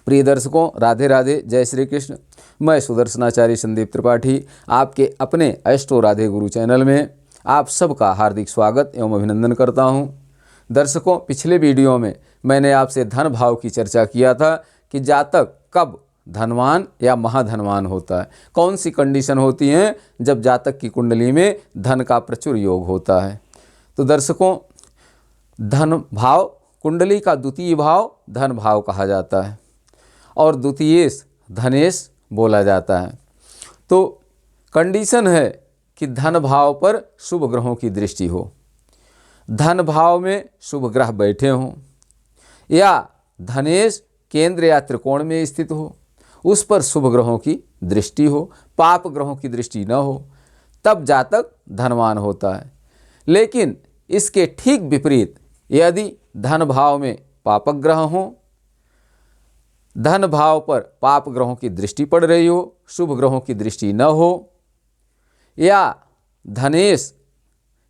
प्रिय दर्शकों, राधे राधे, जय श्री कृष्ण। मैं सुदर्शनाचार्य संदीप त्रिपाठी आपके अपने एस्ट्रो राधे गुरु चैनल में आप सबका हार्दिक स्वागत एवं अभिनंदन करता हूं। दर्शकों, पिछले वीडियो में मैंने आपसे धन भाव की चर्चा किया था कि जातक कब धनवान या महाधनवान होता है, कौन सी कंडीशन होती हैं जब जातक की कुंडली में धन का प्रचुर योग होता है। तो दर्शकों, धन भाव कुंडली का द्वितीय भाव धन भाव कहा जाता है और द्वितीयेश धनेश बोला जाता है। तो कंडीशन है कि धन भाव पर शुभ ग्रहों की दृष्टि हो, धन भाव में शुभ ग्रह बैठे हों या धनेश केंद्र या त्रिकोण में स्थित हो, उस पर शुभ ग्रहों की दृष्टि हो, पाप ग्रहों की दृष्टि न हो, तब जातक धनवान होता है। लेकिन इसके ठीक विपरीत यदि धन भाव में पापक ग्रह हों, धन भाव पर पाप ग्रहों की दृष्टि पड़ रही हो, शुभ ग्रहों की दृष्टि न हो, या धनेश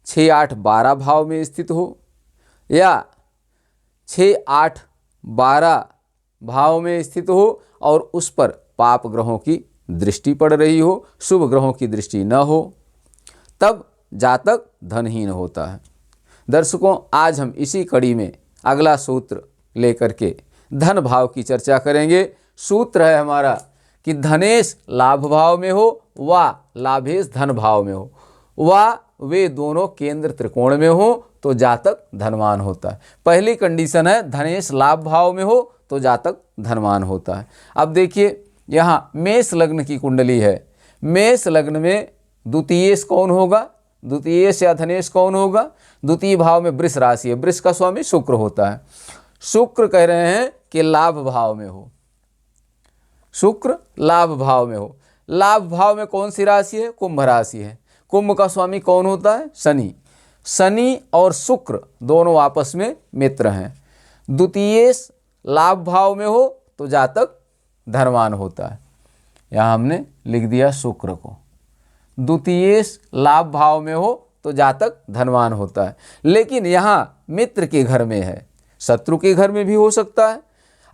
6, 8, 12 भाव में स्थित हो या 6, 8, 12 भाव में स्थित हो और उस पर पाप ग्रहों की दृष्टि पड़ रही हो, शुभ ग्रहों की दृष्टि न हो, तब जातक धनहीन होता है। दर्शकों, आज हम इसी कड़ी में अगला सूत्र लेकर के धन भाव की चर्चा करेंगे। सूत्र है हमारा कि धनेश लाभ भाव में हो व लाभेश धन भाव में हो व वे दोनों केंद्र त्रिकोण में हो तो जातक धनवान होता है। पहली कंडीशन है धनेश लाभ भाव में हो तो जातक धनवान होता है। अब देखिए, यहाँ मेष लग्न की कुंडली है। मेष लग्न में द्वितीयेश कौन होगा? द्वितीयेश या धनेश कौन होगा? द्वितीय भाव में वृष राशि है, वृष का स्वामी शुक्र होता है। शुक्र कह रहे हैं कि लाभ भाव में हो, शुक्र लाभ भाव में हो। लाभ भाव में कौन सी राशि है? कुंभ राशि है। कुंभ का स्वामी कौन होता है? शनि। शनि और शुक्र दोनों आपस में मित्र हैं। द्वितीयेश लाभ भाव में हो तो जातक धनवान होता है। यहाँ हमने लिख दिया शुक्र को। द्वितीयेश लाभ भाव में हो तो जातक धनवान होता है। लेकिन यहाँ मित्र के घर में है, शत्रु के घर में भी हो सकता है।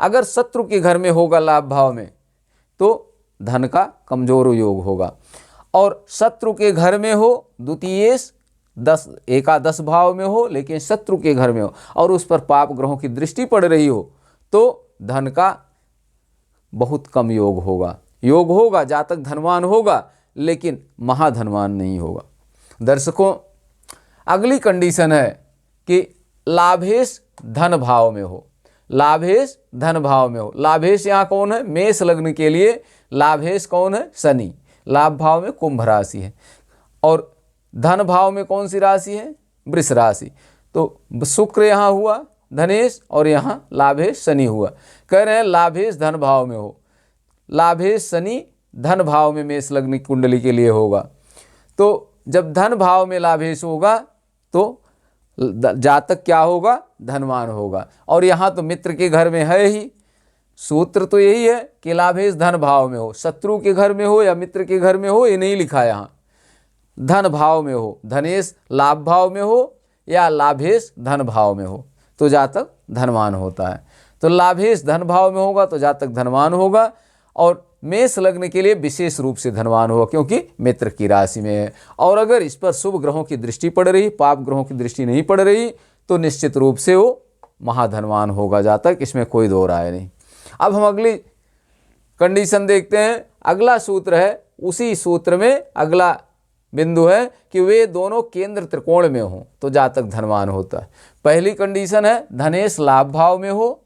अगर शत्रु के घर में होगा लाभ भाव में तो धन का कमजोर योग होगा, और शत्रु के घर में हो द्वितीयेश 10, एकादश भाव में हो लेकिन शत्रु के घर में हो और उस पर पाप ग्रहों की दृष्टि पड़ रही हो तो धन का बहुत कम योग होगा। योग होगा, जातक धनवान होगा लेकिन महाधनवान नहीं होगा। दर्शकों, अगली कंडीशन है कि लाभेश धन भाव में हो। लाभेश धन भाव में हो। लाभेश यहाँ कौन है? मेष लग्न के लिए लाभेश कौन है? शनि। लाभ भाव में कुंभ राशि है और धन भाव में कौन सी राशि है? वृष राशि। तो शुक्र यहाँ हुआ धनेश और यहाँ लाभेश शनि हुआ। कह रहे हैं लाभेश धन भाव में हो। लाभेश शनि धन भाव में मेष लग्न की कुंडली के लिए होगा। तो जब धन भाव में लाभेश होगा तो जातक क्या होगा? धनवान होगा। और यहाँ तो मित्र के घर में है ही। सूत्र तो यही है कि लाभेश धन भाव में हो, शत्रु के घर में हो या मित्र के घर में हो, ये नहीं लिखा यहाँ। धन भाव में हो, धनेश लाभ भाव में हो या लाभेश धन भाव में हो तो जातक धनवान होता है। तो लाभेश धन भाव में होगा तो जातक धनवान होगा और मेष लग्न के लिए विशेष रूप से धनवान होगा क्योंकि मित्र की राशि में है। और अगर इस पर शुभ ग्रहों की दृष्टि पड़ रही, पाप ग्रहों की दृष्टि नहीं पड़ रही तो निश्चित रूप से वो महाधनवान होगा जातक, इसमें कोई दो राय नहीं। अब हम अगली कंडीशन देखते हैं। अगला सूत्र है, उसी सूत्र में अगला बिंदु है कि वे दोनों केंद्र त्रिकोण में हों तो जातक धनवान होता है। पहली कंडीशन है धनेश लाभ भाव में हो,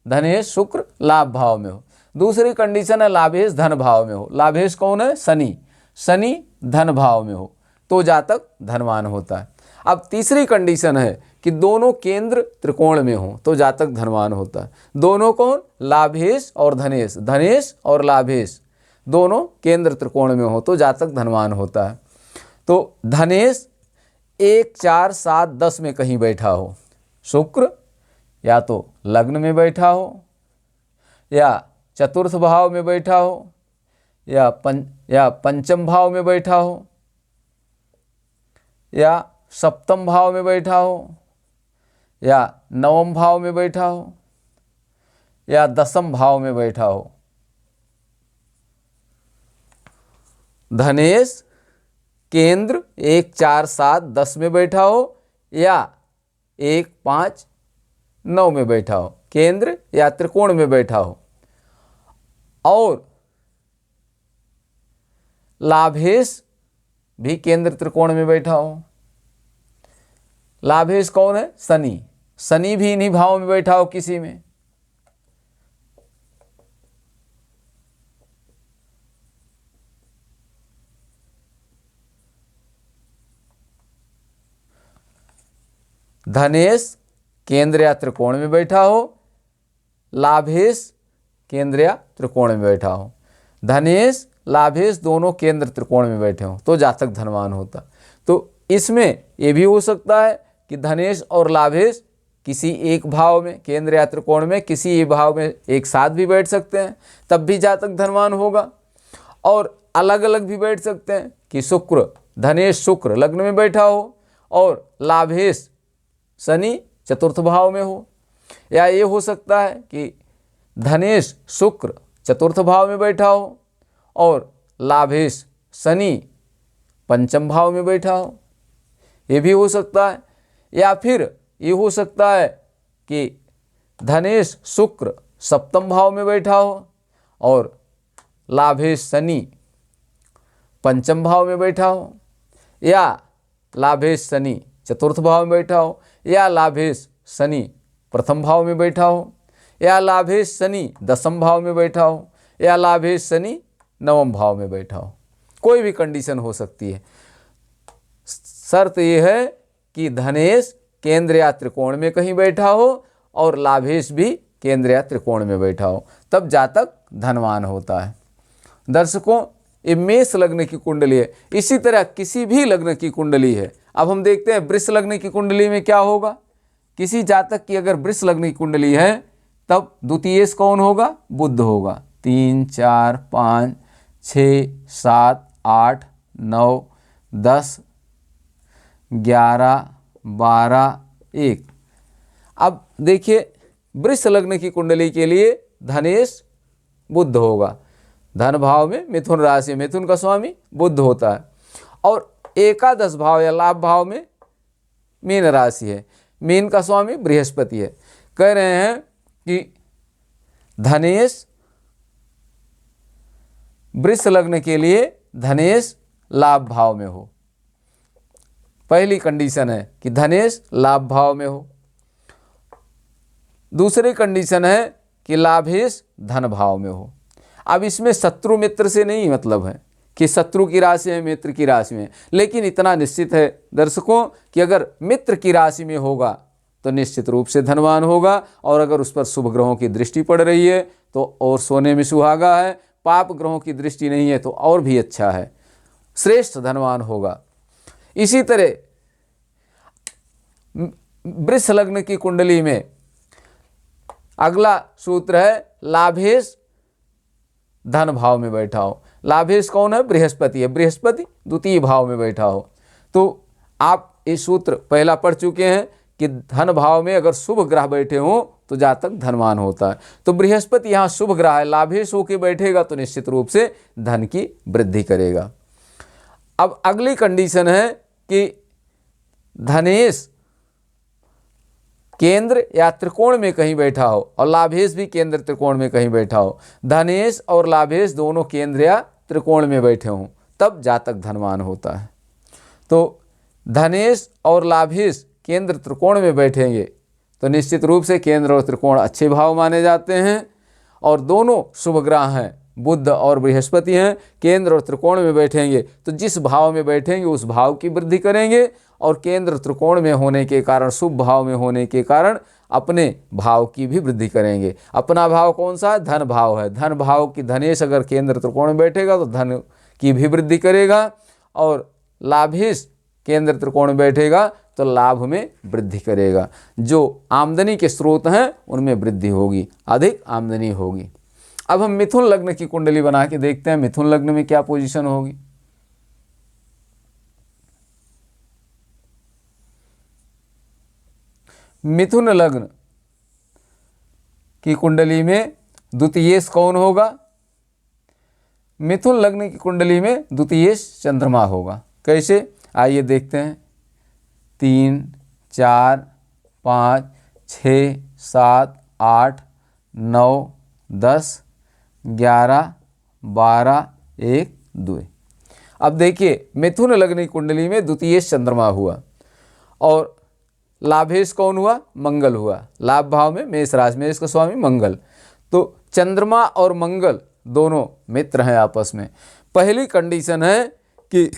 धनेश शुक्र लाभ भाव में हो। दूसरी कंडीशन है लाभेश धन भाव में हो। लाभेश कौन है? शनि। शनि धन भाव में हो तो जातक धनवान होता है। अब तीसरी कंडीशन है कि दोनों केंद्र त्रिकोण में हो तो जातक धनवान होता है। दोनों कौन? लाभेश और धनेश, धनेश और लाभेश दोनों केंद्र त्रिकोण में हो तो जातक धनवान होता है। तो धनेश 1, 4, 7, 10 में कहीं बैठा हो, शुक्र या तो लग्न में बैठा हो या चतुर्थ भाव में बैठा हो या पंचम भाव में बैठा हो या सप्तम भाव में बैठा हो या नवम भाव में बैठा हो या दसम भाव में बैठा हो। धनेश केंद्र 1 4 7 10 में बैठा हो या 1 5 9 में बैठा हो, केंद्र या त्रिकोण में बैठा हो। और लाभेश भी केंद्र त्रिकोण में बैठा हो। लाभेश कौन है? शनि। शनि भी इन्हीं भाव में बैठा हो किसी में। धनेश केंद्र या त्रिकोण में बैठा हो, लाभेश केंद्र या त्रिकोण में बैठा हो। धनेश लाभेश दोनों केंद्र त्रिकोण में बैठे हो तो जातक धनवान होता। तो इसमें यह भी हो सकता है कि धनेश और लाभेश किसी एक भाव में, केंद्र या त्रिकोण में किसी एक भाव में एक साथ भी बैठ सकते हैं, तब भी जातक धनवान होगा। और अलग अलग भी बैठ सकते हैं कि शुक्र, धनेश शुक्र लग्न में बैठा हो और लाभेश शनि चतुर्थ भाव में हो। या ये हो सकता है कि धनेश शुक्र चतुर्थ भाव में बैठा हो और लाभेश शनि पंचम भाव में बैठा हो, ये भी हो सकता है। या फिर ये हो सकता है कि धनेश शुक्र सप्तम भाव में बैठा हो और लाभेश शनि पंचम भाव में बैठा हो, या लाभेश शनि चतुर्थ भाव में बैठा हो, या लाभेश शनि प्रथम भाव में बैठा हो, या लाभेश शनि दसम भाव में बैठा हो, या लाभेश शनि नवम भाव में बैठा हो। कोई भी कंडीशन हो सकती है। शर्त यह है कि धनेश केंद्र या त्रिकोण में कहीं बैठा हो और लाभेश भी केंद्र या त्रिकोण में बैठा हो, तब जातक धनवान होता है। दर्शकों, ये मेष लग्न की कुंडली है। इसी तरह किसी भी लग्न की कुंडली है। अब हम देखते हैं वृष लग्न की कुंडली में क्या होगा। किसी जातक की अगर वृष लग्न की कुंडली है तब द्वितीयेश कौन होगा? बुध होगा। 3 4 5 6 7 8 9 10 11 12 1। अब देखिए वृष लग्न की कुंडली के लिए धनेश बुध होगा। धन भाव में मिथुन राशि, मिथुन का स्वामी बुध होता है। और एकादश भाव या लाभ भाव में मीन राशि है, मीन का स्वामी बृहस्पति है। कह रहे हैं कि धनेश वृष लग्न के लिए धनेश लाभ भाव में हो। पहली कंडीशन है कि धनेश लाभ भाव में हो। दूसरी कंडीशन है कि लाभेश धन भाव में हो। अब इसमें शत्रु मित्र से नहीं मतलब है कि शत्रु की राशि है मित्र की राशि में, लेकिन इतना निश्चित है दर्शकों कि अगर मित्र की राशि में होगा तो निश्चित रूप से धनवान होगा, और अगर उस पर शुभ ग्रहों की दृष्टि पड़ रही है तो और सोने में सुहागा है, पाप ग्रहों की दृष्टि नहीं है तो और भी अच्छा है, श्रेष्ठ धनवान होगा। इसी तरह वृष लग्न की कुंडली में अगला सूत्र है लाभेश धन भाव में बैठा हो। लाभेश कौन है? बृहस्पति है। बृहस्पति द्वितीय भाव में बैठा हो। तो आप ये सूत्र पहला पढ़ चुके हैं कि धन भाव में अगर शुभ ग्रह बैठे हों तो जातक धनवान होता है। तो बृहस्पति यहाँ शुभ ग्रह है, लाभेश होकर बैठेगा तो निश्चित रूप से धन की वृद्धि करेगा। अब अगली कंडीशन है कि धनेश केंद्र या त्रिकोण में कहीं बैठा हो और लाभेश भी केंद्र त्रिकोण में कहीं बैठा हो। धनेश और लाभेश दोनों केंद्र या त्रिकोण में बैठे हों तब जातक धनवान होता है। तो धनेश और लाभेश केंद्र त्रिकोण में बैठेंगे तो निश्चित रूप से केंद्र और त्रिकोण अच्छे भाव माने जाते हैं, और दोनों शुभ ग्रह हैं, बुध और बृहस्पति हैं। केंद्र और त्रिकोण में बैठेंगे तो जिस भाव में बैठेंगे उस भाव की वृद्धि करेंगे, और केंद्र त्रिकोण में होने के कारण, शुभ भाव में होने के कारण अपने भाव की भी वृद्धि करेंगे। अपना भाव कौन सा है? धन भाव है। धन भाव की धनेश अगर केंद्र त्रिकोण में बैठेगा तो धन की भी वृद्धि करेगा, और लाभेश केंद्र त्रिकोण में बैठेगा तो लाभ में वृद्धि करेगा। जो आमदनी के स्रोत हैं उनमें वृद्धि होगी, अधिक आमदनी होगी। अब हम मिथुन लग्न की कुंडली बना के देखते हैं मिथुन लग्न में क्या पोजीशन होगी। मिथुन लग्न की कुंडली में द्वितीयेश कौन होगा? मिथुन लग्न की कुंडली में द्वितीयेश चंद्रमा होगा। कैसे? आइए देखते हैं। 3, 4, 5, 6, 7, 8, 9, 10, 11, 12, 1, 2। अब देखिए, मिथुन लग्न की कुंडली में द्वितीयेश चंद्रमा हुआ और लाभेश कौन हुआ? मंगल हुआ। लाभ भाव में मेष राशि, मेष का स्वामी मंगल। तो चंद्रमा और मंगल दोनों मित्र हैं आपस में। पहली कंडीशन है कि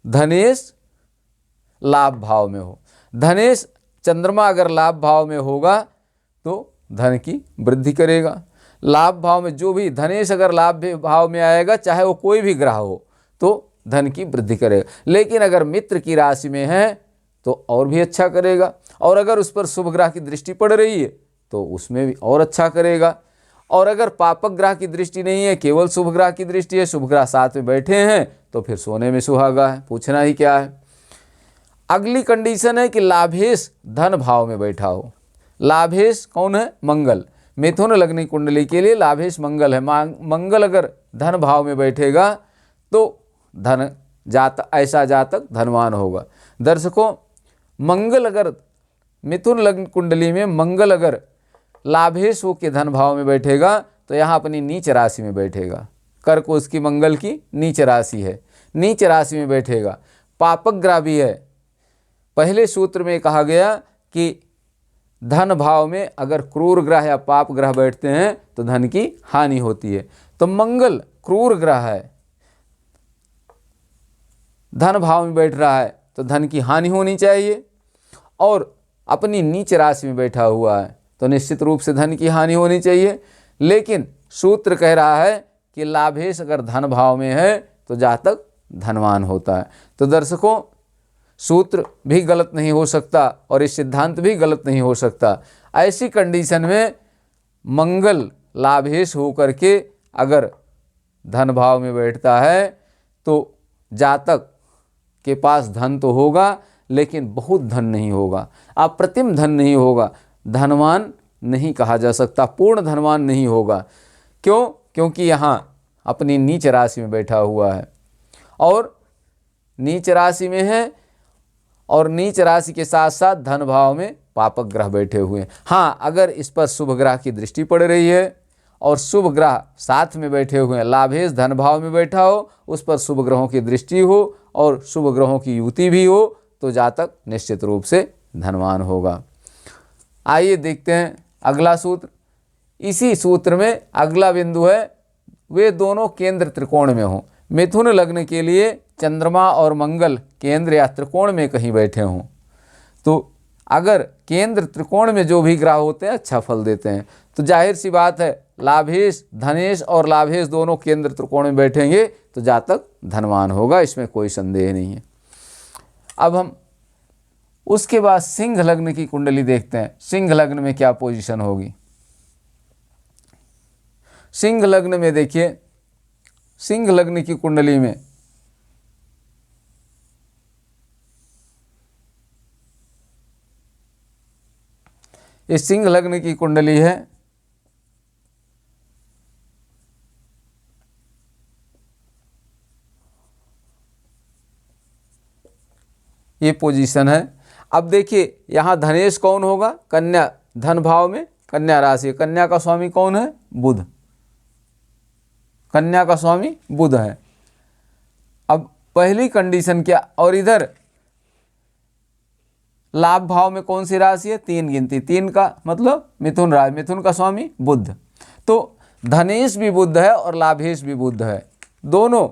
धनेश लाभ भाव में हो। धनेश चंद्रमा अगर लाभ भाव में होगा तो धन की वृद्धि करेगा। लाभ भाव में जो भी धनेश अगर लाभ भाव में आएगा, चाहे वो कोई भी ग्रह हो, तो धन की वृद्धि करेगा। लेकिन अगर मित्र की राशि में है तो और भी अच्छा करेगा, और अगर उस पर शुभ ग्रह की दृष्टि पड़ रही है तो उसमें भी और अच्छा करेगा। और अगर पापक ग्रह की दृष्टि नहीं है, केवल शुभ ग्रह की दृष्टि है, शुभ ग्रह साथ में बैठे हैं, तो फिर सोने में सुहागा है, पूछना ही क्या है। अगली कंडीशन है कि लाभेश धन भाव में बैठा हो। लाभेश कौन है? मंगल। मिथुन लग्न की कुंडली के लिए लाभेश मंगल है। मंगल अगर धन भाव में बैठेगा तो ऐसा जातक धनवान होगा। दर्शकों, मंगल अगर मिथुन लग्न कुंडली में मंगल अगर लाभेश हो के धन भाव में बैठेगा तो यहाँ अपनी नीच राशि में बैठेगा। कर्क उसकी मंगल की नीच राशि है, नीच राशि में बैठेगा। पापक ग्रह भी है। पहले सूत्र में कहा गया कि धन भाव में अगर क्रूर ग्रह या पाप ग्रह बैठते हैं तो धन की हानि होती है। तो मंगल क्रूर ग्रह है, धन भाव में बैठ रहा है तो धन की हानि होनी चाहिए, और अपनी नीच राशि में बैठा हुआ है तो निश्चित रूप से धन की हानि होनी चाहिए। लेकिन सूत्र कह रहा है कि लाभेश अगर धन भाव में है तो जातक धनवान होता है। तो दर्शकों, सूत्र भी गलत नहीं हो सकता और इस सिद्धांत भी गलत नहीं हो सकता। ऐसी कंडीशन में मंगल लाभेश होकर के अगर धन भाव में बैठता है तो जातक के पास धन तो होगा, लेकिन बहुत धन नहीं होगा, अप्रतिम धन नहीं होगा, धनवान नहीं कहा जा सकता, पूर्ण धनवान नहीं होगा। क्यों? क्योंकि यहाँ अपनी नीच राशि में बैठा हुआ है, और नीच राशि में है, और नीच राशि के साथ साथ धन भाव में पापक ग्रह बैठे हुए हैं। हाँ, अगर इस पर शुभ ग्रह की दृष्टि पड़ रही है और शुभ ग्रह साथ में बैठे हुए हैं, लाभेश धन भाव में बैठा हो, उस पर शुभ ग्रहों की दृष्टि हो और शुभ ग्रहों की युति भी हो, तो जातक निश्चित रूप से धनवान होगा। आइए देखते हैं अगला सूत्र। इसी सूत्र में अगला बिंदु है, वे दोनों केंद्र त्रिकोण में हों। मिथुन लग्न के लिए चंद्रमा और मंगल केंद्र या त्रिकोण में कहीं बैठे हों। तो अगर केंद्र त्रिकोण में जो भी ग्रह होते हैं अच्छा फल देते हैं। तो जाहिर सी बात है, लाभेश धनेश और लाभेश दोनों केंद्र त्रिकोण में बैठेंगे तो जातक धनवान होगा, इसमें कोई संदेह नहीं है। अब हम उसके बाद सिंह लग्न की कुंडली देखते हैं। सिंह लग्न में क्या पोजीशन होगी? सिंह लग्न में देखिए, सिंह लग्न की कुंडली में ये सिंह लग्न की कुंडली है, ये पोजीशन है। अब देखिए, यहाँ धनेश कौन होगा? कन्या, धन भाव में कन्या राशि। कन्या का स्वामी कौन है? बुध। कन्या का स्वामी बुध है। अब पहली कंडीशन क्या? और इधर लाभ भाव में कौन सी राशि है? 3 गिनती। 3 का मतलब मिथुन राशि, मिथुन का स्वामी बुध। तो धनेश भी बुध है और लाभेश भी बुध है, दोनों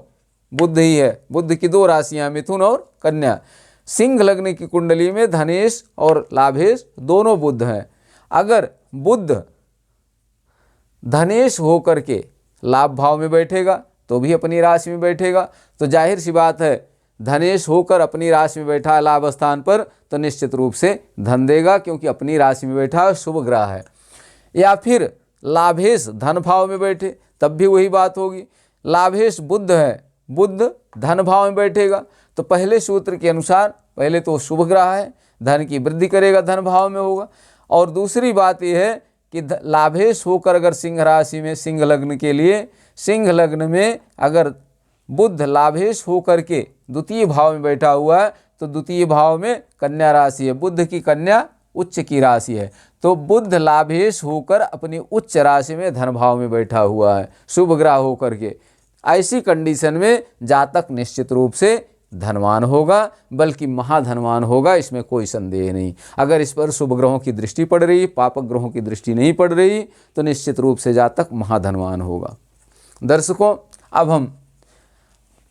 बुध ही है। बुध की 2 राशियां, मिथुन और कन्या। सिंह लग्न की कुंडली में धनेश और लाभेश दोनों बुध हैं। अगर बुध धनेश होकर के लाभ भाव में बैठेगा तो भी अपनी राशि में बैठेगा, तो जाहिर सी बात है, धनेश होकर अपनी राशि में बैठा है लाभ स्थान पर तो निश्चित रूप से धन देगा, क्योंकि अपनी राशि में बैठा है, शुभ ग्रह है। या फिर लाभेश धन भाव में बैठे तब भी वही बात होगी। लाभेश बुध है, बुध धन भाव में बैठेगा तो पहले सूत्र के अनुसार पहले तो शुभ ग्रह है, धन की वृद्धि करेगा, धन भाव में होगा, और दूसरी बात यह है कि लाभेश होकर अगर सिंह राशि में, सिंह लग्न के लिए, सिंह लग्न में अगर बुध लाभेश होकर के द्वितीय भाव में बैठा हुआ है तो द्वितीय भाव में कन्या राशि है, बुध की कन्या उच्च की राशि है, तो बुध लाभेश होकर अपनी उच्च राशि में धन भाव में बैठा हुआ है, शुभ ग्रह होकर के। ऐसी कंडीशन में जातक निश्चित रूप से धनवान होगा, बल्कि महाधनवान होगा, इसमें कोई संदेह नहीं। अगर इस पर शुभ ग्रहों की दृष्टि पड़ रही, पापक ग्रहों की दृष्टि नहीं पड़ रही, तो निश्चित रूप से जातक महाधनवान होगा। दर्शकों, अब हम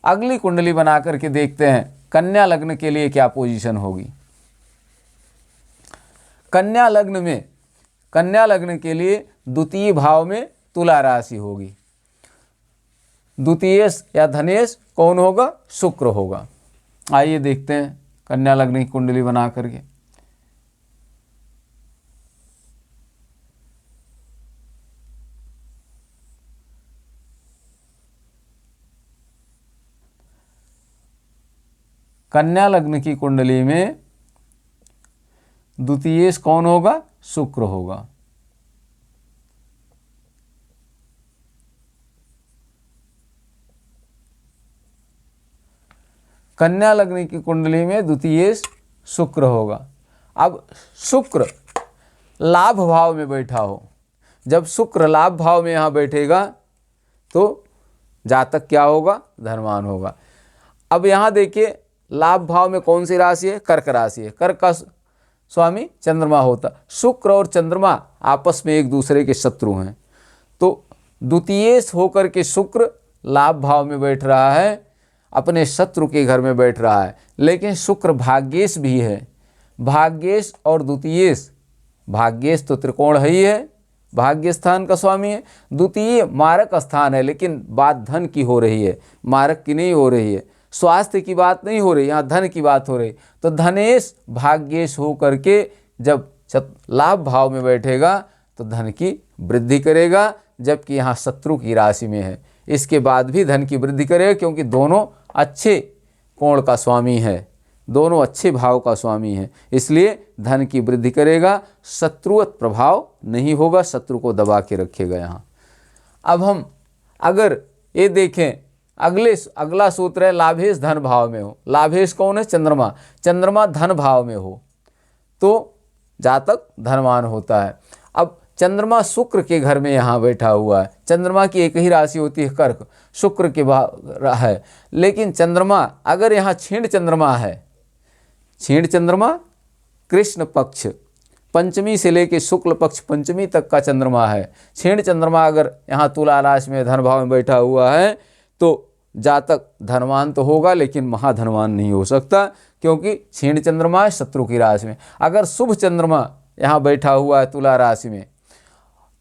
अगली कुंडली बना करके देखते हैं कन्या लग्न के लिए क्या पोजीशन होगी। कन्या लग्न में, कन्या लग्न के लिए द्वितीय भाव में तुला राशि होगी। द्वितीयेश या धनेश कौन होगा? शुक्र होगा। आइए देखते हैं कन्या लग्न की कुंडली बना करके। कन्या लग्न की कुंडली में द्वितीयेश कौन होगा? शुक्र होगा। कन्या लग्न की कुंडली में द्वितीयेश शुक्र होगा। अब शुक्र लाभ भाव में बैठा हो, जब शुक्र लाभ भाव में यहाँ बैठेगा तो जातक क्या होगा? धनवान होगा। अब यहाँ देखिए लाभ भाव में कौन सी राशि है? कर्क राशि है। कर्क का स्वामी चंद्रमा होता। शुक्र और चंद्रमा आपस में एक दूसरे के शत्रु हैं, तो द्वितीयेश होकर के शुक्र लाभ भाव में बैठ रहा है, अपने शत्रु के घर में बैठ रहा है। लेकिन शुक्र भाग्येश भी है। भाग्येश और द्वितीयेश, भाग्येश तो त्रिकोण है ही है, भाग्य स्थान का स्वामी है। द्वितीय मारक स्थान है, लेकिन बात धन की हो रही है, मारक की नहीं हो रही है, स्वास्थ्य की बात नहीं हो रही, यहाँ धन की बात हो रही। तो धनेश भाग्येश हो करके जब लाभ भाव में बैठेगा तो धन की वृद्धि करेगा, जबकि यहाँ शत्रु की राशि में है। इसके बाद भी धन की वृद्धि करेगा, क्योंकि दोनों अच्छे कोण का स्वामी है, दोनों अच्छे भाव का स्वामी है, इसलिए धन की वृद्धि करेगा। शत्रुवत प्रभाव नहीं होगा, शत्रु को दबा के रखेगा यहाँ। अब हम अगर ये देखें, अगला सूत्र है लाभेश धन भाव में हो। लाभेश कौन है? चंद्रमा। चंद्रमा धन भाव में हो तो जातक धनवान होता है। अब चंद्रमा शुक्र के घर में यहाँ बैठा हुआ है। चंद्रमा की एक ही राशि होती है कर्क, शुक्र के भाव है, लेकिन चंद्रमा अगर यहाँ क्षीण चंद्रमा है, क्षीण चंद्रमा कृष्ण पक्ष पंचमी से लेकर शुक्ल पक्ष पंचमी तक का चंद्रमा है, क्षीण चंद्रमा अगर यहाँ तुला राशि में धन भाव में बैठा हुआ है तो जातक धनवान तो होगा, लेकिन महाधनवान नहीं हो सकता, क्योंकि क्षीण चंद्रमा है शत्रु की राशि में। अगर शुभ चंद्रमा यहाँ बैठा हुआ है तुला राशि में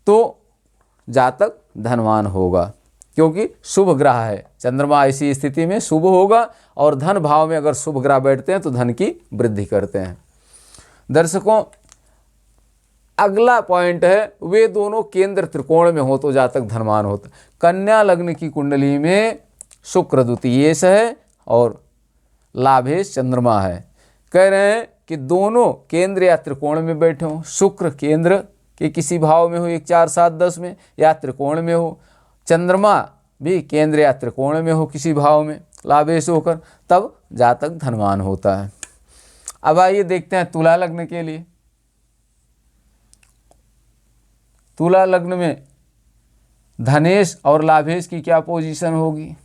तो जातक धनवान होगा, क्योंकि शुभ ग्रह है। चंद्रमा ऐसी स्थिति में शुभ होगा, और धन भाव में अगर शुभ ग्रह बैठते हैं तो धन की वृद्धि करते हैं। दर्शकों, अगला पॉइंट है, वे दोनों केंद्र त्रिकोण में हो तो जातक धनवान होता। कन्या लग्न की कुंडली में शुक्र द्वितीयेश है और लाभेश चंद्रमा है। कह रहे हैं कि दोनों केंद्र या त्रिकोण में बैठे हों। शुक्र केंद्र के किसी भाव में हो, 1, 4, 7, 10 में, या त्रिकोण में हो। चंद्रमा भी केंद्र या त्रिकोण में हो किसी भाव में लाभेश होकर, तब जातक धनवान होता है। अब आइए देखते हैं तुला लग्न के लिए। तुला लग्न में धनेश और लाभेश की क्या पोजीशन होगी।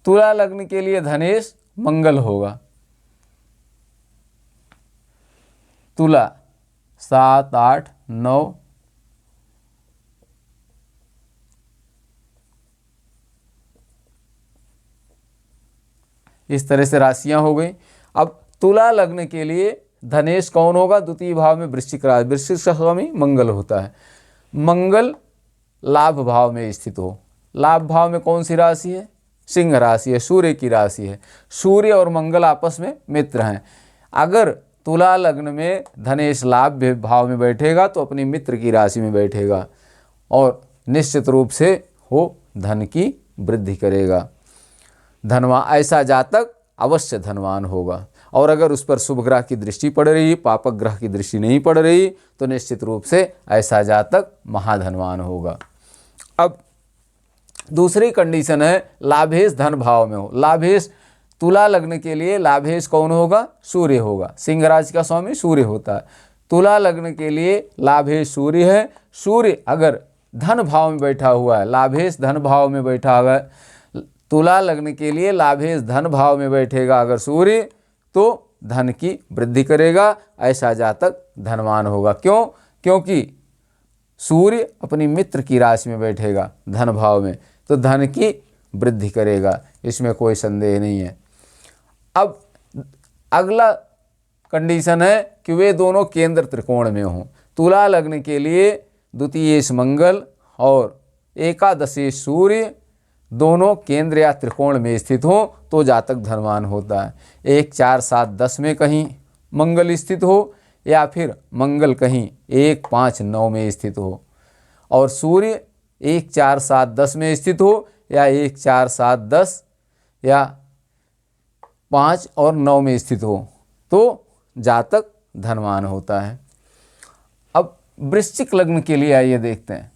तुला लग्न के लिए धनेश मंगल होगा। तुला 7, 8, 9, इस तरह से राशियां हो गई। अब तुला लग्न के लिए धनेश कौन होगा? द्वितीय भाव में वृश्चिक राशि, वृश्चिक का स्वामी मंगल होता है। मंगल लाभ भाव में स्थित हो। लाभ भाव में कौन सी राशि है? सिंह राशि है, सूर्य की राशि है। सूर्य और मंगल आपस में मित्र हैं। अगर तुला लग्न में धनेश लाभ भाव में बैठेगा तो अपनी मित्र की राशि में बैठेगा, और निश्चित रूप से हो धन की वृद्धि करेगा। धनवान ऐसा जातक अवश्य धनवान होगा। और अगर उस पर शुभ ग्रह की दृष्टि पड़ रही, पापक ग्रह की दृष्टि नहीं पड़ रही, तो निश्चित रूप से ऐसा जातक महाधनवान होगा। अब दूसरी कंडीशन है लाभेश धन भाव में हो। लाभेश तुला लग्न के लिए लाभेश कौन होगा? सूर्य होगा। सिंह राशि का स्वामी सूर्य होता है। तुला लग्न के लिए लाभेश सूर्य है। सूर्य अगर धन भाव में बैठा हुआ है, लाभेश धन भाव में बैठा हुआ है, तुला लग्न के लिए लाभेश धन भाव में बैठेगा अगर सूर्य, तो धन की वृद्धि करेगा, ऐसा जातक धनवान होगा। क्यों? क्योंकि सूर्य अपनी मित्र की राशि में बैठेगा धन भाव में, तो धन की वृद्धि करेगा, इसमें कोई संदेह नहीं है। अब अगला कंडीशन है कि वे दोनों केंद्र त्रिकोण में हों। तुला लग्न के लिए द्वितीयेश मंगल और एकादशेश सूर्य दोनों केंद्र या त्रिकोण में स्थित हो तो जातक धनवान होता है। 1, 4, 7, 10 में कहीं मंगल स्थित हो, या फिर मंगल कहीं 1, 5, 9 में स्थित हो, और सूर्य 1, 4, 7, 10 में स्थित हो, या 1, 4, 7, 10 या 5 और 9 में स्थित हो, तो जातक धनवान होता है। अब वृश्चिक लग्न के लिए आइए देखते हैं।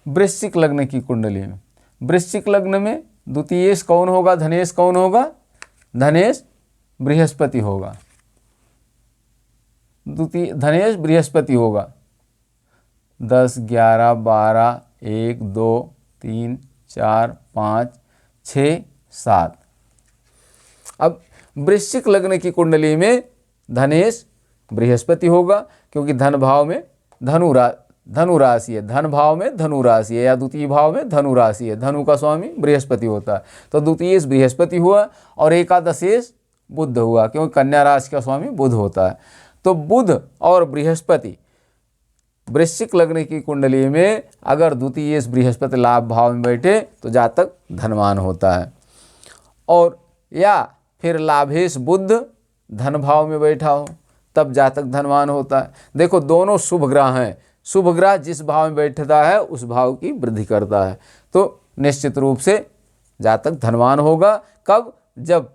वृश्चिक लग्न की कुंडली में, वृश्चिक लग्न में द्वितीयेश कौन होगा? धनेश कौन होगा? धनेश बृहस्पति होगा। द्वितीय धनेश बृहस्पति होगा। 10, 11, 12, 1, 2, 3, 4, 5, 6, 7। अब वृश्चिक लग्न की कुंडली में धनेश बृहस्पति होगा, क्योंकि धन भाव में धनु राशि है, धन भाव में धनु राशि है, या द्वितीय भाव में धनु राशि है। धनु का स्वामी बृहस्पति होता है, तो द्वितीयेश बृहस्पति हुआ और एकादशेश बुध हुआ, क्योंकि कन्या राशि का स्वामी बुध होता है। तो बुध और बृहस्पति वृश्चिक लग्न की कुंडली में अगर द्वितीयेश बृहस्पति लाभ भाव में बैठे तो जातक धनवान होता है, और या फिर लाभेश बुध धन भाव में बैठा हो तब जातक धनवान होता है। देखो दोनों शुभ ग्रह हैं, शुभ ग्रह जिस भाव में बैठता है उस भाव की वृद्धि करता है, तो निश्चित रूप से जातक धनवान होगा। कब? जब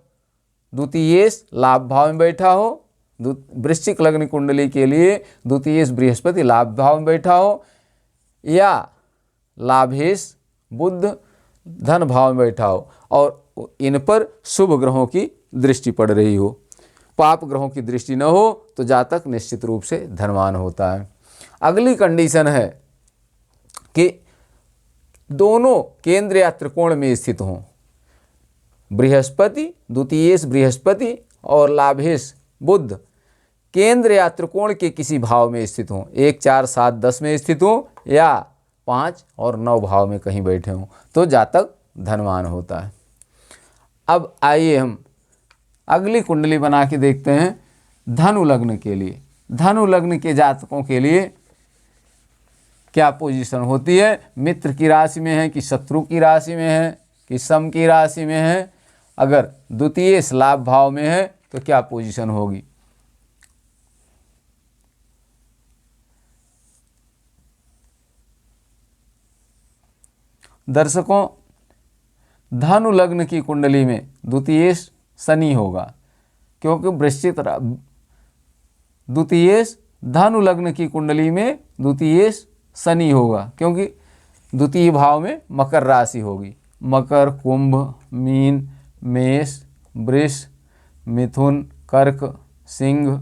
द्वितीयेश लाभ भाव में बैठा हो। वृश्चिक लग्न कुंडली के लिए द्वितीयेश बृहस्पति लाभ भाव में बैठा हो, या लाभेश बुध धन भाव में बैठा हो, और इन पर शुभ ग्रहों की दृष्टि पड़ रही हो। पाप ग्रहों की दृष्टि न हो तो जातक निश्चित रूप से धनवान होता है। अगली कंडीशन है कि दोनों केंद्र या त्रिकोण में स्थित हों। बृहस्पति, द्वितीयेश बृहस्पति और लाभेश बुध केंद्र या त्रिकोण के किसी भाव में स्थित हों, 1, 4, 7, 10 में स्थित हों, या 5 और 9 भाव में कहीं बैठे हों, तो जातक धनवान होता है। अब आइए हम अगली कुंडली बना के देखते हैं धनु लग्न के लिए। धनु लग्न के जातकों के लिए क्या पोजीशन होती है? मित्र की राशि में है कि शत्रु की राशि में है कि सम की राशि में है? अगर द्वितीयेश लाभ भाव में है तो क्या पोजीशन होगी? दर्शकों, धनु लग्न की कुंडली में द्वितीयेश शनि होगा, क्योंकि वृश्चिक द्वितीयेश धनु लग्न की कुंडली में द्वितीयेश शनि होगा, क्योंकि द्वितीय भाव में मकर राशि होगी। मकर, कुंभ, मीन, मेष, वृष, मिथुन, कर्क, सिंह,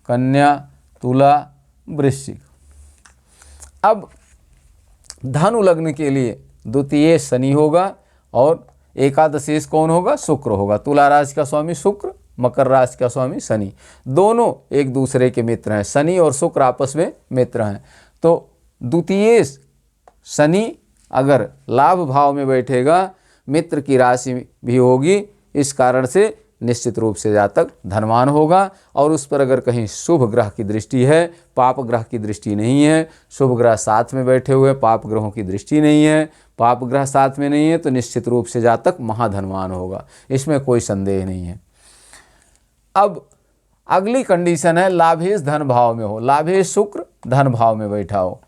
कन्या, तुला, वृश्चिक। अब धनु लग्न के लिए द्वितीयेश शनि होगा और एकादशेश कौन होगा? शुक्र होगा। तुला राशि का स्वामी शुक्र, मकर राशि का स्वामी शनि, दोनों एक दूसरे के मित्र हैं। शनि और शुक्र आपस में मित्र हैं, तो द्वितीयेश शनि अगर लाभ भाव में बैठेगा, मित्र की राशि भी होगी, इस कारण से निश्चित रूप से जातक धनवान होगा। और उस पर अगर कहीं शुभ ग्रह की दृष्टि है, पाप ग्रह की दृष्टि नहीं है, शुभ ग्रह साथ में बैठे हुए, पाप ग्रहों की दृष्टि नहीं है, पाप ग्रह साथ में नहीं है, तो निश्चित रूप से जातक महाधनवान होगा, इसमें कोई संदेह नहीं है। अब अगली कंडीशन है लाभेश धन भाव में हो। लाभेश शुक्र धन भाव में बैठा हो।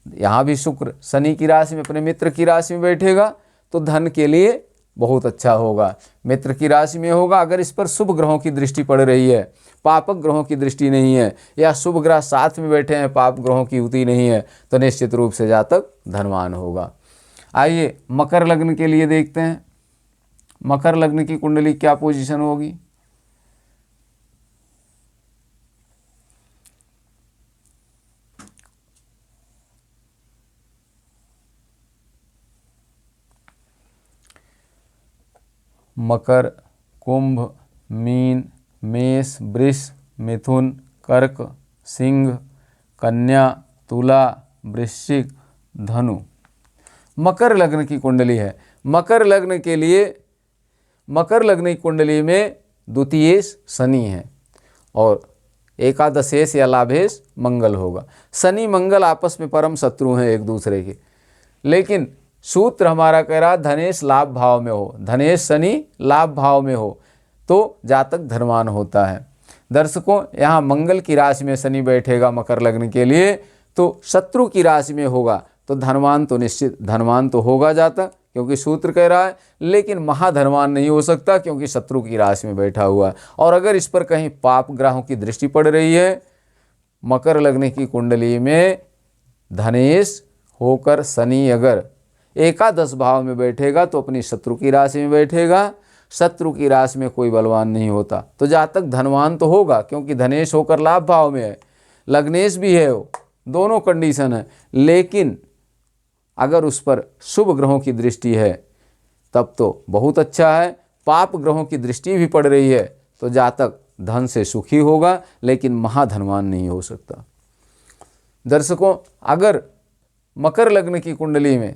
यहाँ भी शुक्र शनि की राशि में, अपने मित्र की राशि में बैठेगा तो धन के लिए बहुत अच्छा होगा। मित्र की राशि में होगा, अगर इस पर शुभ ग्रहों की दृष्टि पड़ रही है, पापक ग्रहों की दृष्टि नहीं है, या शुभ ग्रह साथ में बैठे हैं, पाप ग्रहों की युति नहीं है, तो निश्चित रूप से जातक धनवान होगा। आइए मकर लग्न के लिए देखते हैं। मकर लग्न की कुंडली क्या पोजीशन होगी। मकर, कुंभ, मीन, मेष, वृष, मिथुन, कर्क, सिंह, कन्या, तुला, वृश्चिक, धनु। मकर लग्न की कुंडली है। मकर लग्न के लिए, मकर लग्न की कुंडली में द्वितीयेश शनि है और एकादशेश या लाभेश मंगल होगा। शनि मंगल आपस में परम शत्रु हैं एक दूसरे के, लेकिन सूत्र हमारा कह रहा धनेश लाभ भाव में हो, धनेश शनि लाभ भाव में हो तो जातक धनवान होता है। दर्शकों, यहाँ मंगल की राशि में शनि बैठेगा मकर लग्न के लिए, तो शत्रु की राशि में होगा तो धनवान तो निश्चित धनवान तो होगा जातक, क्योंकि सूत्र कह रहा है, लेकिन महाधनवान नहीं हो सकता क्योंकि शत्रु की राशि में बैठा हुआ है। और अगर इस पर कहीं पाप ग्रहों की दृष्टि पड़ रही है, मकर लग्न की कुंडली में धनेश होकर शनि अगर एकादश भाव में बैठेगा तो अपनी शत्रु की राशि में बैठेगा। शत्रु की राशि में कोई बलवान नहीं होता तो जातक धनवान तो होगा, क्योंकि धनेश होकर लाभ भाव में है, लग्नेश भी है, वो दोनों कंडीशन है। लेकिन अगर उस पर शुभ ग्रहों की दृष्टि है तब तो बहुत अच्छा है। पाप ग्रहों की दृष्टि भी पड़ रही है तो जातक धन से सुखी होगा, लेकिन महाधनवान नहीं हो सकता। दर्शकों, अगर मकर लग्न की कुंडली में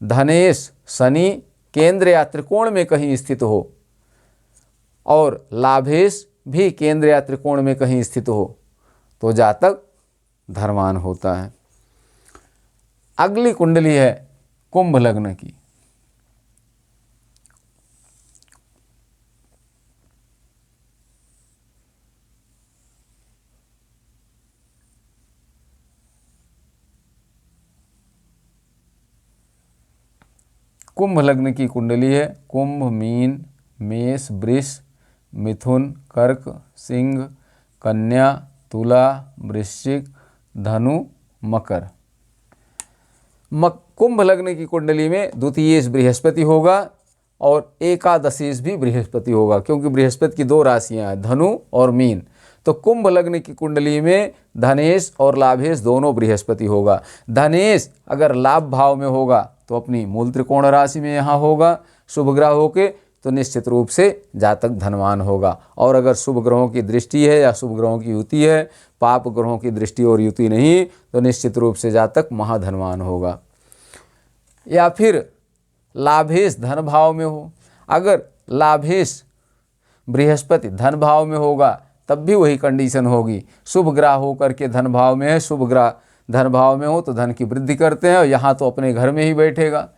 धनेश शनि केंद्र या त्रिकोण में कहीं स्थित हो और लाभेश भी केंद्र या त्रिकोण में कहीं स्थित हो तो जातक धनवान होता है। अगली कुंडली है कुंभ लग्न की। कुंभ लग्न की कुंडली है। कुंभ, मीन, मेष, वृष, मिथुन, कर्क, सिंह, कन्या, तुला, वृश्चिक, धनु, मकर। कुंभ लग्न की कुंडली में द्वितीयेश बृहस्पति होगा और एकादशेश भी बृहस्पति होगा, क्योंकि बृहस्पति की दो राशियां हैं, धनु और मीन। तो कुंभ लग्न की कुंडली में धनेश और लाभेश दोनों बृहस्पति होगा। धनेश अगर लाभ भाव में होगा तो अपनी मूल त्रिकोण राशि में यहाँ होगा शुभ ग्रह होके, तो निश्चित रूप से जातक धनवान होगा। और अगर शुभ ग्रहों की दृष्टि है या शुभ ग्रहों की युति है, पाप ग्रहों की दृष्टि और युति नहीं, तो निश्चित रूप से जातक महाधनवान होगा। या फिर लाभेश धन भाव में हो, अगर लाभेश बृहस्पति धन भाव में होगा तब भी वही कंडीशन होगी, शुभ ग्रह होकर के धन भाव में है, शुभ ग्रह धन भाव में हो तो धन की वृद्धि करते हैं, और यहाँ तो अपने घर में ही बैठेगा।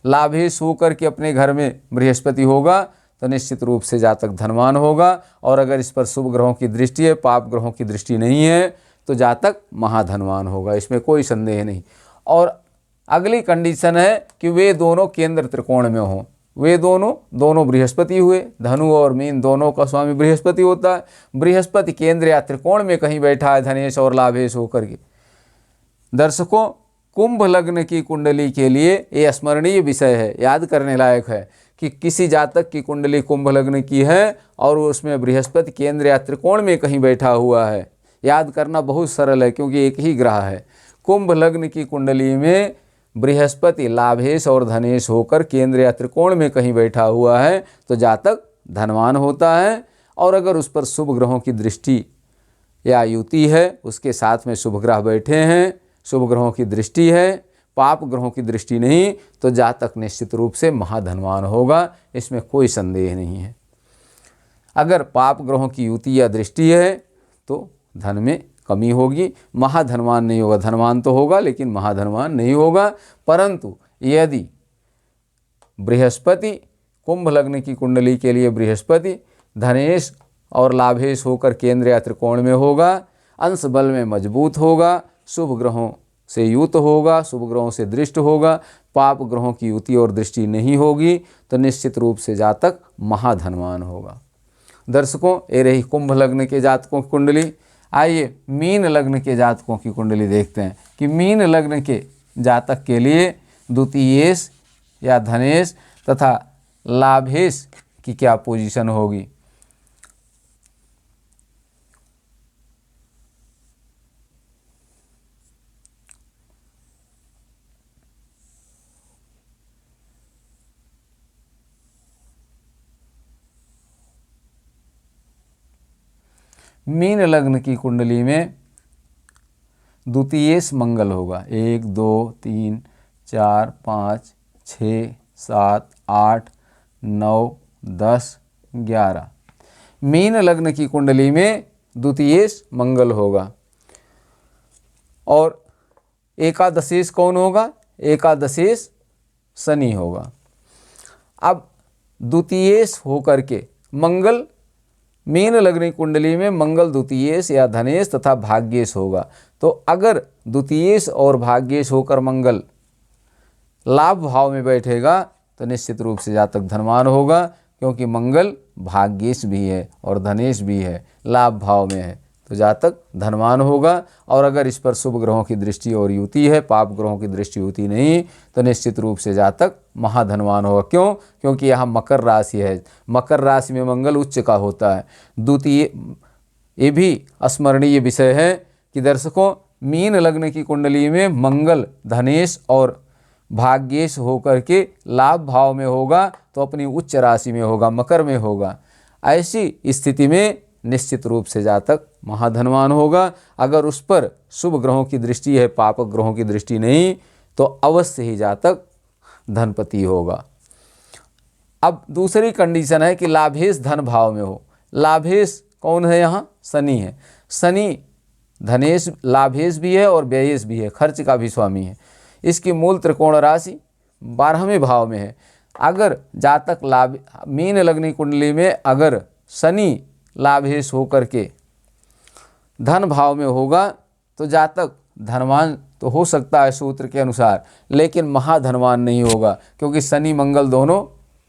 लाभेश होकर के अपने घर में बृहस्पति होगा तो निश्चित रूप से जातक धनवान होगा। और अगर इस पर शुभ ग्रहों की दृष्टि है, पाप ग्रहों की दृष्टि नहीं है, तो जातक महाधनवान होगा, इसमें कोई संदेह नहीं। और अगली कंडीशन है कि वे दोनों केंद्र त्रिकोण में हों। वे दोनों बृहस्पति हुए, धनु और मीन दोनों का स्वामी बृहस्पति होता है। बृहस्पति केंद्र या त्रिकोण में कहीं बैठा है धनेश और लाभेश होकर के। दर्शकों, कुंभ लग्न की कुंडली के लिए ये स्मरणीय विषय है, याद करने लायक है कि किसी जातक की कुंडली कुंभ लग्न की है और उसमें बृहस्पति केंद्र या त्रिकोण में कहीं बैठा हुआ है। याद करना बहुत सरल है क्योंकि एक ही ग्रह है। कुंभ लग्न की कुंडली में बृहस्पति लाभेश और धनेश होकर केंद्र या त्रिकोण में कहीं बैठा हुआ है तो जातक धनवान होता है। और अगर उस पर शुभ ग्रहों की दृष्टि या युति है, उसके साथ में शुभ ग्रह बैठे हैं, शुभ ग्रहों की दृष्टि है, पाप ग्रहों की दृष्टि नहीं, तो जातक निश्चित रूप से महाधनवान होगा, इसमें कोई संदेह नहीं है। अगर पाप ग्रहों की युति या दृष्टि है तो धन में कमी होगी, महाधनवान नहीं होगा। धनवान तो होगा लेकिन महाधनवान नहीं होगा। परंतु यदि बृहस्पति, कुंभ लग्न की कुंडली के लिए बृहस्पति धनेश और लाभेश होकर केंद्र या त्रिकोण में होगा, अंश बल में मजबूत होगा, शुभ ग्रहों से युत होगा, शुभ ग्रहों से दृष्ट होगा, पाप ग्रहों की युति और दृष्टि नहीं होगी, तो निश्चित रूप से जातक महाधनवान होगा। दर्शकों, ये रही कुंभ लग्न के जातकों की कुंडली। आइए मीन लग्न के जातकों की कुंडली देखते हैं कि मीन लग्न के जातक के लिए द्वितीयेश या धनेश तथा लाभेश की क्या पोजीशन होगी। मीन लग्न की कुंडली में द्वितीयेश मंगल होगा। 1 2 3 4 5 6 7 8 9 10 11। मीन लग्न की कुंडली में द्वितीयेश मंगल होगा। और एकादशेश कौन होगा? एकादशेश शनि होगा। अब द्वितीयेश होकर के मंगल, मीन लग्न कुंडली में मंगल द्वितीयेश या धनेश तथा भाग्येश होगा। तो अगर द्वितीयेश और भाग्येश होकर मंगल लाभ भाव में बैठेगा तो निश्चित रूप से जातक धनवान होगा, क्योंकि मंगल भाग्येश भी है और धनेश भी है, लाभ भाव में है, तो जातक धनवान होगा। और अगर इस पर शुभ ग्रहों की दृष्टि और युति है, पाप ग्रहों की दृष्टि युति नहीं, तो निश्चित रूप से जातक महाधनवान होगा। क्यों? क्योंकि यहाँ मकर राशि है, मकर राशि में मंगल उच्च का होता है। द्वितीय, ये भी स्मरणीय विषय है कि दर्शकों, मीन लग्न की कुंडली में मंगल धनेश और भाग्येश होकर के लाभ भाव में होगा, तो अपनी उच्च राशि में होगा, मकर में होगा। ऐसी स्थिति में निश्चित रूप से जातक महाधनवान होगा। अगर उस पर शुभ ग्रहों की दृष्टि है, पाप ग्रहों की दृष्टि नहीं, तो अवश्य ही जातक धनपति होगा। अब दूसरी कंडीशन है कि लाभेश धन भाव में हो। लाभेश कौन है? यहाँ शनि है। शनि धनेश लाभेश भी है और व्ययेश भी है, खर्च का भी स्वामी है। इसकी मूल त्रिकोण राशि 12वें भाव में है। अगर जातक लाभ, मीन लग्न कुंडली में अगर शनि लाभेश होकर के धन भाव में होगा तो जातक धनवान तो हो सकता है सूत्र के अनुसार, लेकिन महाधनवान नहीं होगा, क्योंकि शनि मंगल दोनों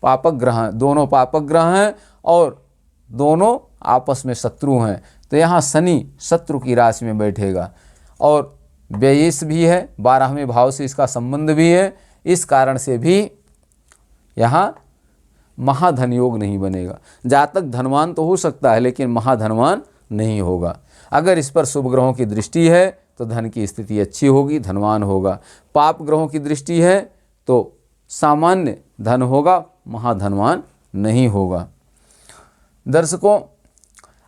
पापक ग्रह हैं और दोनों आपस में शत्रु हैं। तो यहाँ शनि शत्रु की राशि में बैठेगा और व्ययेश भी है, 12वें भाव से इसका संबंध भी है। इस कारण से भी यहाँ महाधन योग नहीं बनेगा। जातक धनवान तो हो सकता है लेकिन महाधनवान नहीं होगा। अगर इस पर शुभ ग्रहों की दृष्टि है तो धन की स्थिति अच्छी होगी, धनवान होगा। पाप ग्रहों की दृष्टि है तो सामान्य धन होगा, महाधनवान नहीं होगा। दर्शकों,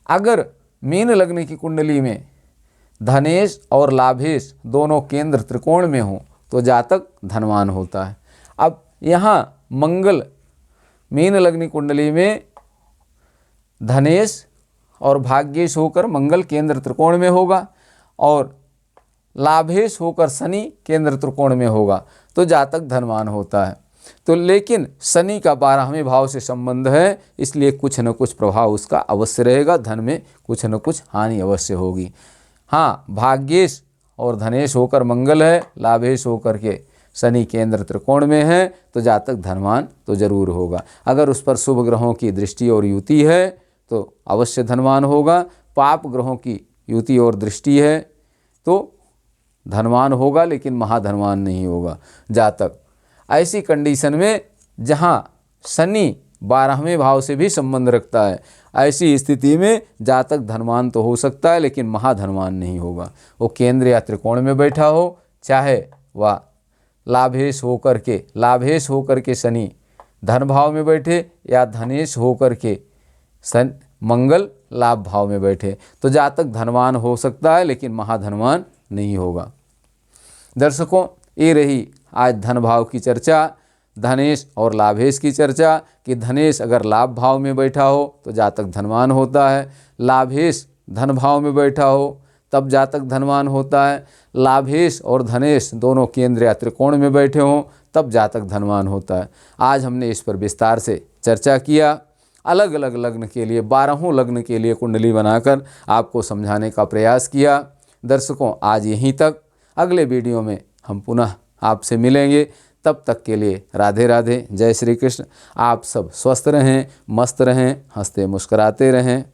अगर मीन लग्न की कुंडली में धनेश और लाभेश दोनों केंद्र त्रिकोण में हो तो जातक धनवान होता है। अब यहाँ मंगल, मीन लग्न कुंडली में धनेश और भाग्येश होकर मंगल केंद्र त्रिकोण में होगा और लाभेश होकर शनि केंद्र त्रिकोण में होगा, तो जातक धनवान होता है। तो लेकिन शनि का 12वें भाव से संबंध है, इसलिए कुछ न कुछ प्रभाव उसका अवश्य रहेगा, धन में कुछ न कुछ हानि अवश्य होगी। हाँ, भाग्येश और धनेश होकर मंगल है, लाभेश होकर के शनि केंद्र त्रिकोण में है, तो जातक धनवान तो जरूर होगा। अगर उस पर शुभ ग्रहों की दृष्टि और युति है तो अवश्य धनवान होगा। पाप ग्रहों की युति और दृष्टि है तो धनवान होगा, लेकिन महाधनवान नहीं होगा जातक। ऐसी कंडीशन में जहाँ शनि 12वें भाव से भी संबंध रखता है, ऐसी स्थिति में जातक धनवान तो हो सकता है लेकिन महाधनवान नहीं होगा। वो केंद्र या त्रिकोण में बैठा हो, चाहे वह लाभेश होकर के शनि धन भाव में बैठे या धनेश होकर के मंगल लाभ भाव में बैठे, तो जातक धनवान हो सकता है लेकिन महाधनवान नहीं होगा। दर्शकों, ये रही आज धन भाव की चर्चा। धनेश और लाभेश की चर्चा कि धनेश अगर लाभ भाव में बैठा हो तो जातक धनवान होता है, लाभेश धन भाव में बैठा हो तब जातक धनवान होता है, लाभेश और धनेश दोनों केंद्र या त्रिकोण में बैठे हों तब जातक धनवान होता है। आज हमने इस पर विस्तार से चर्चा किया। अलग अलग लग्न के लिए 12 लग्न के लिए कुंडली बनाकर आपको समझाने का प्रयास किया। दर्शकों, आज यहीं तक। अगले वीडियो में हम पुनः आपसे मिलेंगे। तब तक के लिए राधे राधे, जय श्री कृष्ण। आप सब स्वस्थ रहें, मस्त रहें, हंसते मुस्कुराते रहें।